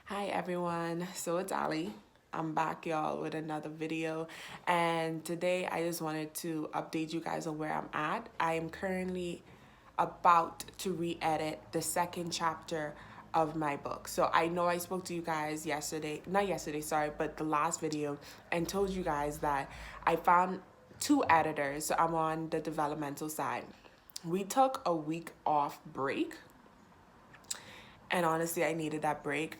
Hi everyone, so it's Alie. I'm back y'all with another video, and today I just wanted to update you guys on where I'm at. I am currently about to re-edit the second chapter of my book. So I know I spoke to you guys not yesterday, sorry, but the last video, and told you guys that I found two editors. So I'm on the developmental side. We took a week off break, and honestly I needed that break.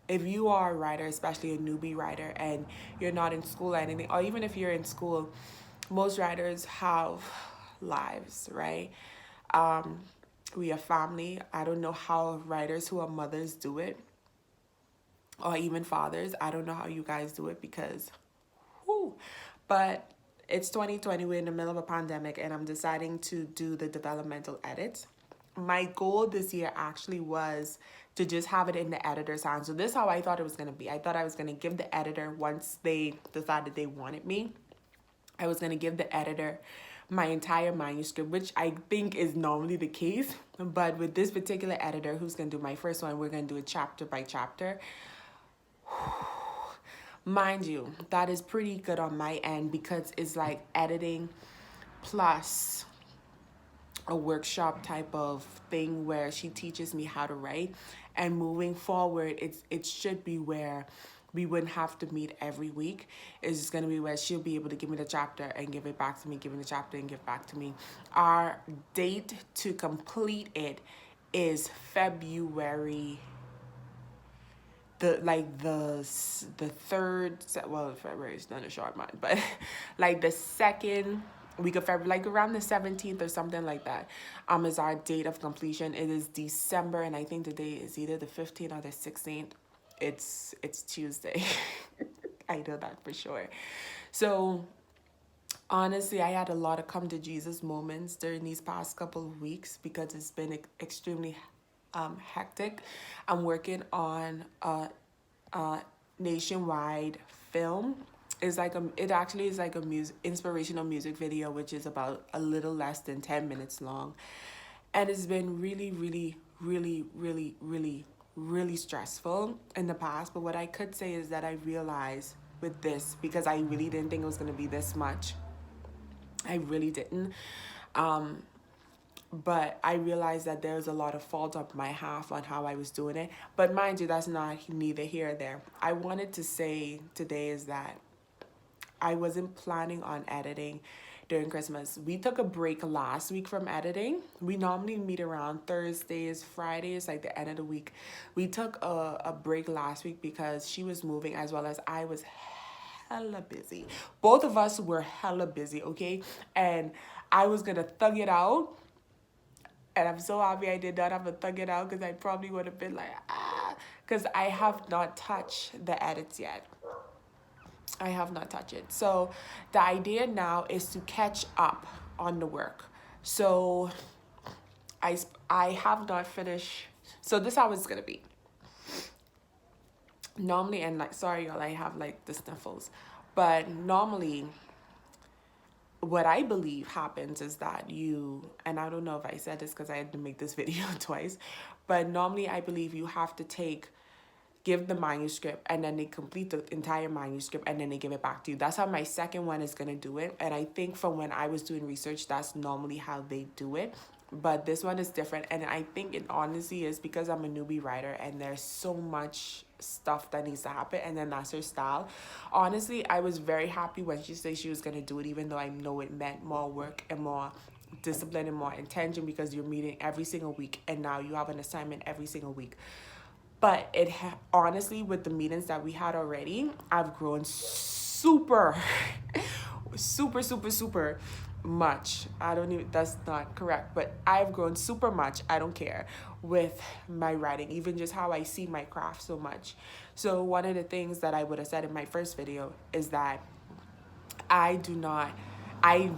If you are a writer, especially a newbie writer, and you're not in school or anything, or even if you're in school, most writers have lives, right? We are family. I don't know how writers who are mothers do it, or even fathers. I don't know how you guys do it because, whew. But it's 2020, we're in the middle of a pandemic, and I'm deciding to do the developmental edits. My goal this year actually was to just have it in the editor's hands. So this is how I thought it was going to be. I thought I was going to give the editor, once they decided they wanted me, I was going to give the editor my entire manuscript, which I think is normally the case. But with this particular editor who's going to do my first one, we're going to do it chapter by chapter. Mind you, that is pretty good on my end because it's like editing plus a workshop type of thing where she teaches me how to write. And moving forward, it should be where we wouldn't have to meet every week. It's just gonna be where she'll be able to give me the chapter and give it back to me, give me the chapter and give back to me. Our date to complete it is February the third, well, February is not a short month, but like the second week of February, like around the 17th or something like that, is our date of completion. It is December, and I think the day is either the 15th or the 16th. It's Tuesday. I know that for sure. So honestly, I had a lot of come to Jesus moments during these past couple of weeks because it's been extremely hectic. I'm working on a nationwide film. It actually is like a inspirational music video, which is about a little less than 10 minutes long. And it's been really, really, really, really, really, really stressful in the past. But what I could say is that I realized with this, because I really didn't think it was going to be this much. I really didn't. But I realized that there was a lot of fault on my half on how I was doing it. But mind you, that's not neither here or there. I wanted to say today is that I wasn't planning on editing during Christmas. We took a break last week from editing. We normally meet around Thursdays, Fridays, like the end of the week. We took a break last week because she was moving as well as I was hella busy. Both of us were hella busy, okay? And I was gonna thug it out, and I'm so happy I did not have to thug it out because I probably would have been like, because I have not touched the edits yet. I have not touched it. So the idea now is to catch up on the work. So I have not finished. So this is how it's going to be. Normally, and like, sorry y'all, I have like the sniffles. But normally, what I believe happens is that and I don't know if I said this because I had to make this video twice, but normally I believe you have to give the manuscript and then they complete the entire manuscript and then they give it back to you. That's how my second one is going to do it. And I think from when I was doing research, that's normally how they do it. But this one is different. And I think it honestly is because I'm a newbie writer and there's so much stuff that needs to happen. And then that's her style. Honestly, I was very happy when she said she was going to do it, even though I know it meant more work and more discipline and more intention because you're meeting every single week. And now you have an assignment every single week. But honestly, with the meetings that we had already, I've grown super, super much. That's not correct, but I've grown super much. I don't care with my writing, even just how I see my craft so much. So one of the things that I would have said in my first video is that I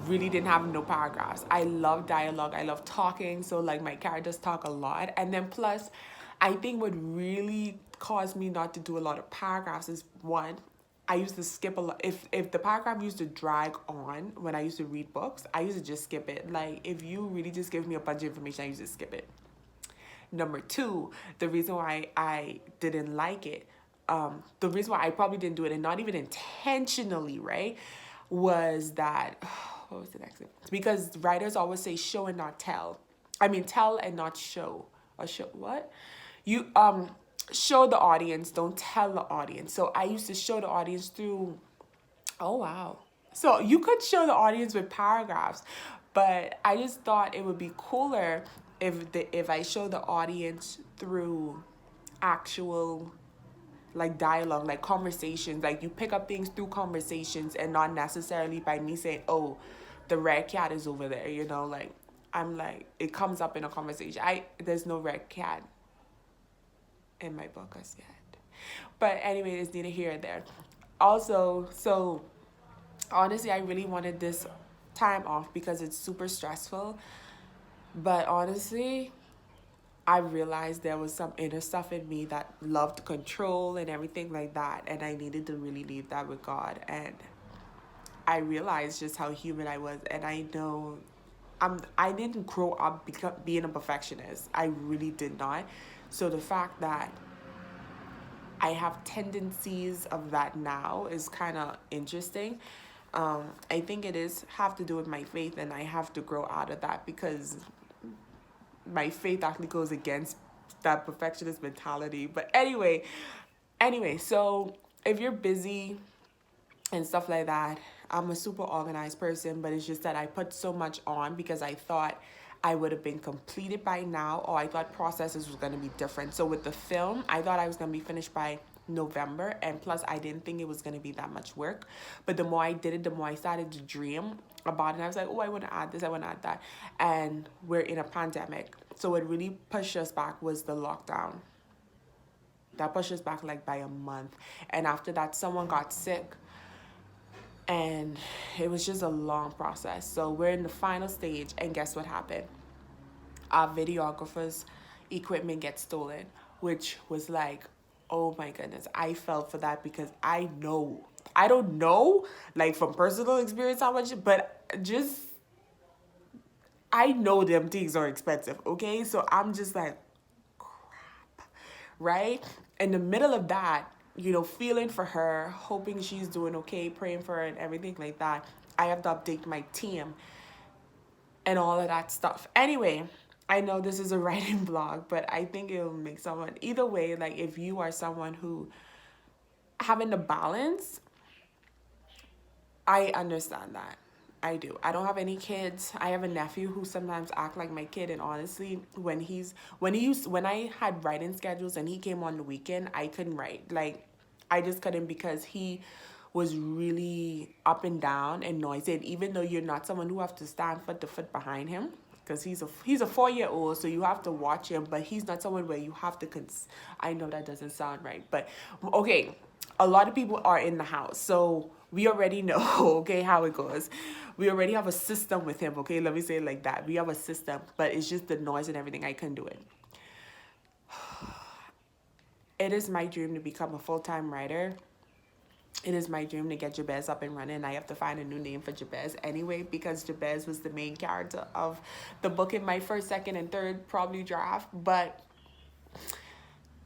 really didn't have no paragraphs. I love dialogue. I love talking. So like my characters talk a lot. And then plus, I think what really caused me not to do a lot of paragraphs is one, I used to skip a lot. If the paragraph used to drag on when I used to read books, I used to just skip it. Like if you really just give me a bunch of information, I used to skip it. Number two, the reason why I didn't like it, the reason why I probably didn't do it, and not even intentionally, right, was that, what was the next thing? Because writers always say show and not tell. I mean, tell and not show. Or show what? You show the audience, don't tell the audience. So I used to show the audience through, oh wow. So you could show the audience with paragraphs, but I just thought it would be cooler if I show the audience through actual like dialogue, like conversations, like you pick up things through conversations and not necessarily by me saying, oh, the red cat is over there, you know, like I'm like, it comes up in a conversation. There's no red cat in my book as yet. But anyway, it's neither here or there. Also, so honestly, I really wanted this time off because it's super stressful. But honestly, I realized there was some inner stuff in me that loved control and everything like that. And I needed to really leave that with God. And I realized just how human I was. And I know I didn't grow up being a perfectionist. I really did not. So the fact that I have tendencies of that now is kind of interesting. I think it is have to do with my faith, and I have to grow out of that because my faith actually goes against that perfectionist mentality. But anyway, so if you're busy and stuff like that, I'm a super organized person, but it's just that I put so much on because I thought I would have been completed by now, or I thought processes was going to be different. So with the film, I thought I was going to be finished by November, and plus I didn't think it was going to be that much work. But the more I did it, the more I started to dream about it. And I was like, oh, I want to add this, I want to add that. And we're in a pandemic. So what really pushed us back was the lockdown. That pushed us back like by a month. And after that, someone got sick. And it was just a long process. So we're in the final stage, and guess what happened? Our videographer's equipment gets stolen, which was like, oh my goodness. I felt for that because I don't know, like from personal experience how much, but just, I know them things are expensive, okay? So I'm just like, crap, right? In the middle of that, you know, feeling for her, hoping she's doing okay, praying for her and everything like that. I have to update my team and all of that stuff. Anyway, I know this is a writing blog, but I think it'll make someone, either way, like if you are someone who having the balance, I understand that. I do. I don't have any kids. I have a nephew who sometimes act like my kid, and honestly, when I had writing schedules and he came on the weekend, I couldn't write. Like I just couldn't because he was really up and down and noisy. And even though you're not someone who have to stand foot to foot behind him, because he's a 4-year-old, so you have to watch him, but he's not someone where you have to I know that doesn't sound right, but okay, a lot of people are in the house, so we already know, okay, how it goes. We already have a system with him, okay? Let me say it like that. We have a system, but it's just the noise and everything. I couldn't do it. It is my dream to become a full-time writer. It is my dream to get Jabez up and running. I have to find a new name for Jabez anyway, because Jabez was the main character of the book in my first, second, and third probably draft, but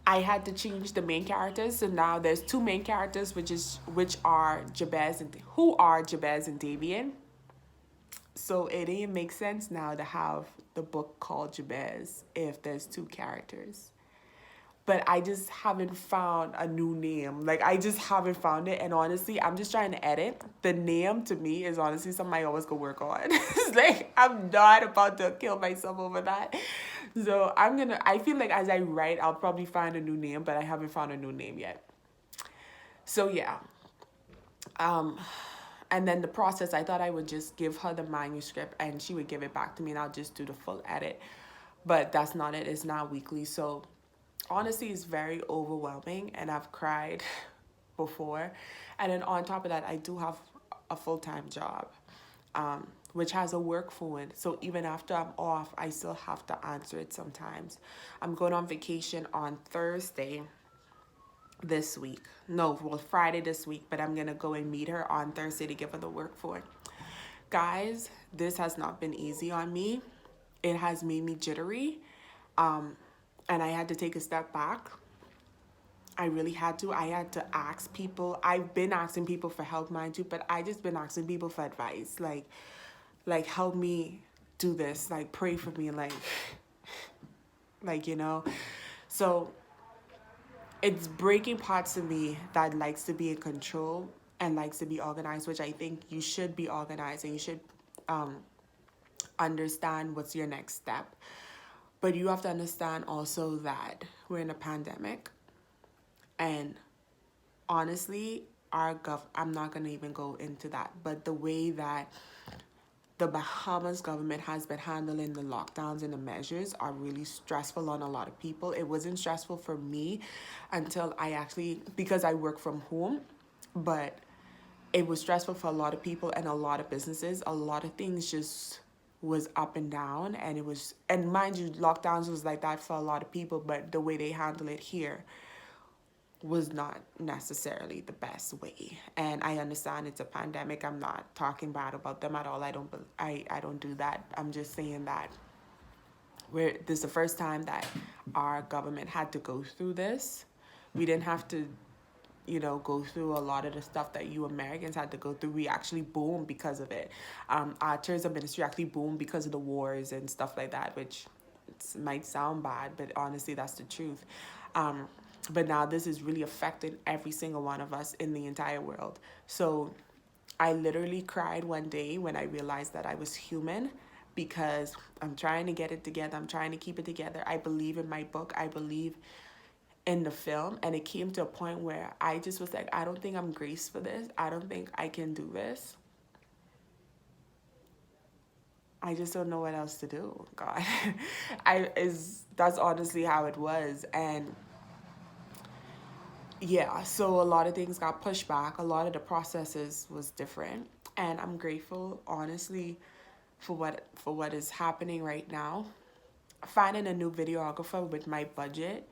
I had to change the main characters. So now there's 2 main characters, which are Jabez and Davian. So it didn't make sense now to have the book called Jabez if there's 2 characters. But I just haven't found a new name. Like, I just haven't found it. And honestly, I'm just trying to edit. The name, to me, is honestly something I always go work on. It's like, I'm not about to kill myself over that. So I feel like as I write, I'll probably find a new name, but I haven't found a new name yet. So, yeah. And then the process, I thought I would just give her the manuscript and she would give it back to me and I'll just do the full edit. But that's not it. It's not weekly. So honestly, it's very overwhelming and I've cried before. And then on top of that, I do have a full-time job, which has a work phone. So even after I'm off, I still have to answer it sometimes. I'm going on vacation on Thursday this week. No, well, Friday this week, but I'm going to go and meet her on Thursday to give her the work phone. Guys, this has not been easy on me. It has made me jittery. and I had to take a step back. I really had to. I had to ask people. I've been asking people for help, mind you, but I just been asking people for advice. Like help me do this. Like pray for me. Like, you know. So it's breaking parts of me that likes to be in control and likes to be organized, which I think you should be organized and you should um, understand what's your next step. But you have to understand also that we're in a pandemic, and honestly, I'm not going to even go into that, but the way that the Bahamas government has been handling the lockdowns and the measures are really stressful on a lot of people. It wasn't stressful for me until because I work from home, but it was stressful for a lot of people and a lot of businesses. A lot of things just was up and down, and mind you, lockdowns was like that for a lot of people, but the way they handle it here was not necessarily the best way. And I understand it's a pandemic. I'm not talking bad about them at all. I don't do that. I'm just saying that this is the first time that our government had to go through this. We didn't have to, go through a lot of the stuff that you Americans had to go through. We actually boomed because of it. Our tourism ministry actually boomed because of the wars and stuff like that, which might sound bad, but honestly, that's the truth. But now this is really affecting every single one of us in the entire world. So I literally cried one day when I realized that I was human, because I'm trying to get it together. I'm trying to keep it together. I believe in my book. I believe in the film. And it came to a point where I just was like, I don't think I'm graced for this. I don't think I can do this. I just don't know what else to do. God, that's honestly how it was. And yeah, so a lot of things got pushed back. A lot of the processes was different, and I'm grateful, honestly, for what is happening right now. Finding a new videographer with my budget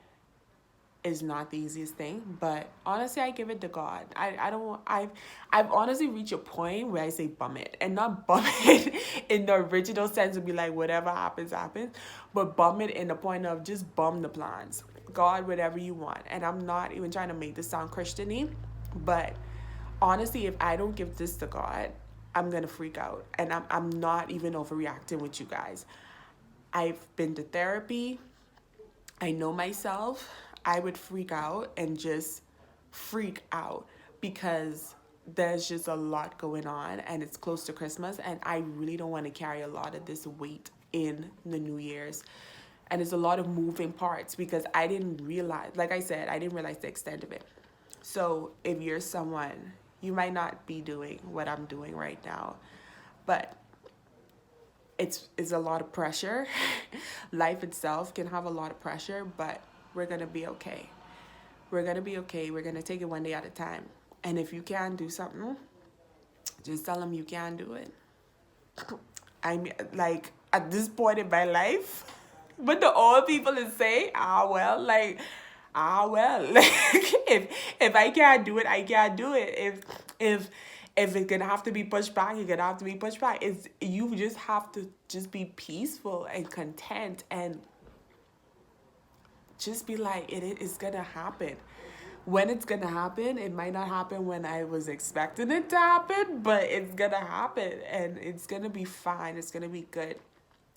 is not the easiest thing, but honestly, I give it to God. I've honestly reached a point where I say bum it, and not bum it in the original sense of be like whatever happens happens, but bum it in the point of just bum the plans. God, whatever you want. And I'm not even trying to make this sound Christian-y, but honestly, if I don't give this to God, I'm gonna freak out, and I'm not even overreacting with you guys. I've been to therapy. I know myself. I would freak out and just freak out because there's just a lot going on, and it's close to Christmas, and I really don't want to carry a lot of this weight in the New Year's. And it's a lot of moving parts because I didn't realize, like I said, I didn't realize the extent of it. So if you're someone, you might not be doing what I'm doing right now, but it's a lot of pressure. Life itself can have a lot of pressure, but we're going to be okay. We're going to be okay. We're going to take it one day at a time. And if you can do something, just tell them you can do it. I mean, like, at this point in my life, but the old people is say, like, if I can't do it, I can't do it. If it's gonna have to be pushed back, you're gonna have to be pushed back. You just have to just be peaceful and content, and just be like, it is gonna happen. When it's gonna happen, it might not happen when I was expecting it to happen, but it's gonna happen, and it's gonna be fine. It's gonna be good.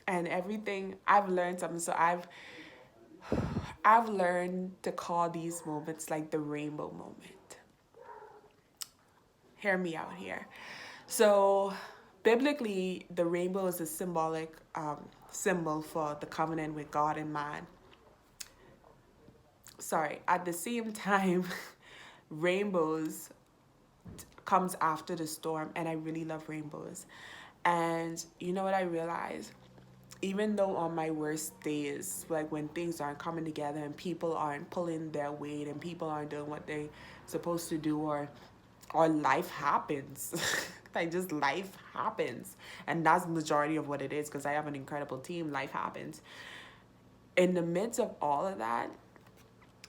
And everything, I've learned something. So I've learned to call these moments like the rainbow moment. Hear me out here. So biblically, the rainbow is a symbolic symbol for the covenant with God and man. Sorry, at the same time, rainbows comes after the storm, and I really love rainbows. And you know what I realized? Even though on my worst days, like when things aren't coming together and people aren't pulling their weight and people aren't doing what they're supposed to do, or life happens, like just life happens, and that's the majority of what it is, because I have an incredible team. Life happens. In the midst of all of that,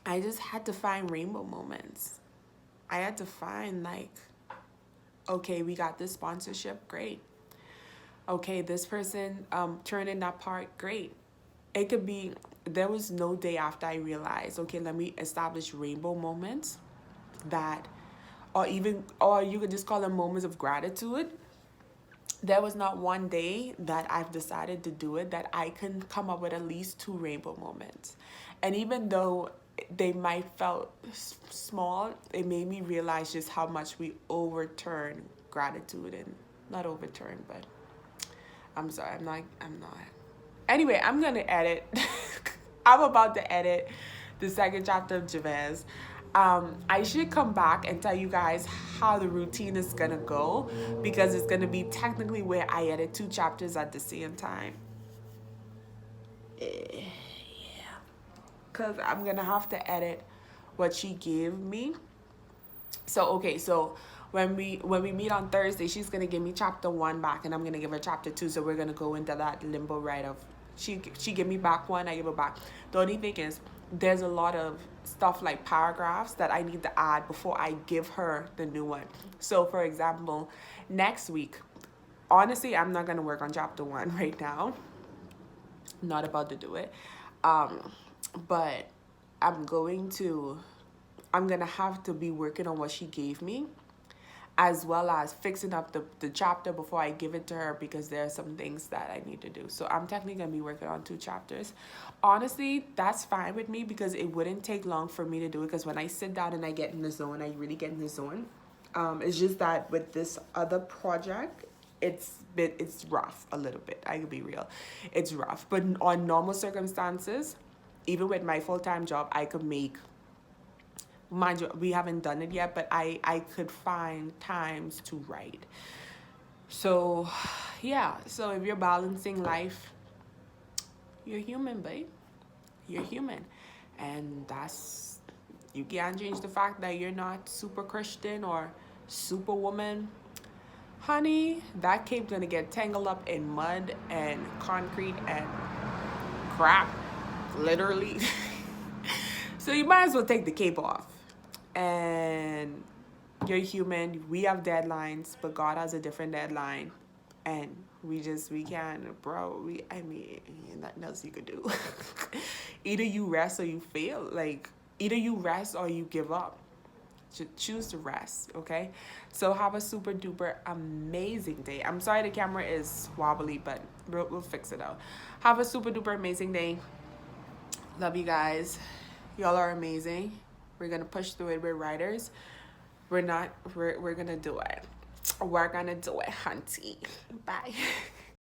I just had to find rainbow moments. I had to find, like, okay, we got this sponsorship, great. Okay, this person turned in that part, great. it could be, there was no day after I realized, okay, let me establish rainbow moments that, or you could just call them moments of gratitude. There was not one day that I've decided to do it that I can come up with at least 2 rainbow moments. And even though they might felt small, it made me realize just how much we overturn gratitude, and not overturn, but I'm sorry, I'm not. Anyway, I'm gonna edit. I'm about to edit the second chapter of Jabez. I should come back and tell you guys how the routine is gonna go, because it's gonna be technically where I edit 2 chapters at the same time. Yeah, because I'm gonna have to edit what she gave me. So okay, so when we meet on Thursday, she's gonna give me chapter 1 back, and I'm gonna give her chapter 2. So we're gonna go into that limbo ride of she give me back 1, I give her back. The only thing is, there's a lot of stuff like paragraphs that I need to add before I give her the new one. So for example, next week, honestly, I'm not gonna work on chapter 1 right now. Not about to do it, but I'm gonna have to be working on what she gave me, as well as fixing up the chapter before I give it to her, because there are some things that I need to do. So I'm technically going to be working on 2 chapters. Honestly, that's fine with me, because it wouldn't take long for me to do it, because when I sit down and I get in the zone, I really get in the zone. It's just that with this other project, it's rough a little bit. I could be real. It's rough. But on normal circumstances, even with my full-time job, I could make, mind you, we haven't done it yet, but I could find times to write. So yeah, so if you're balancing life, you're human, babe. You're human. And that's, you can't change the fact that you're not super Christian or superwoman. Honey, that cape's gonna get tangled up in mud and concrete and crap, literally. So you might as well take the cape off. And you're human. We have deadlines, but God has a different deadline. And we can't, bro. I mean, nothing else you could do. Either you rest or you fail. Like, either you rest or you give up. Choose to rest, okay? So have a super duper amazing day. I'm sorry the camera is wobbly, but we'll fix it out. Have a super duper amazing day. Love you guys. Y'all are amazing. We're gonna push through it. We're writers. We're gonna do it. We're gonna do it, hunty. Bye.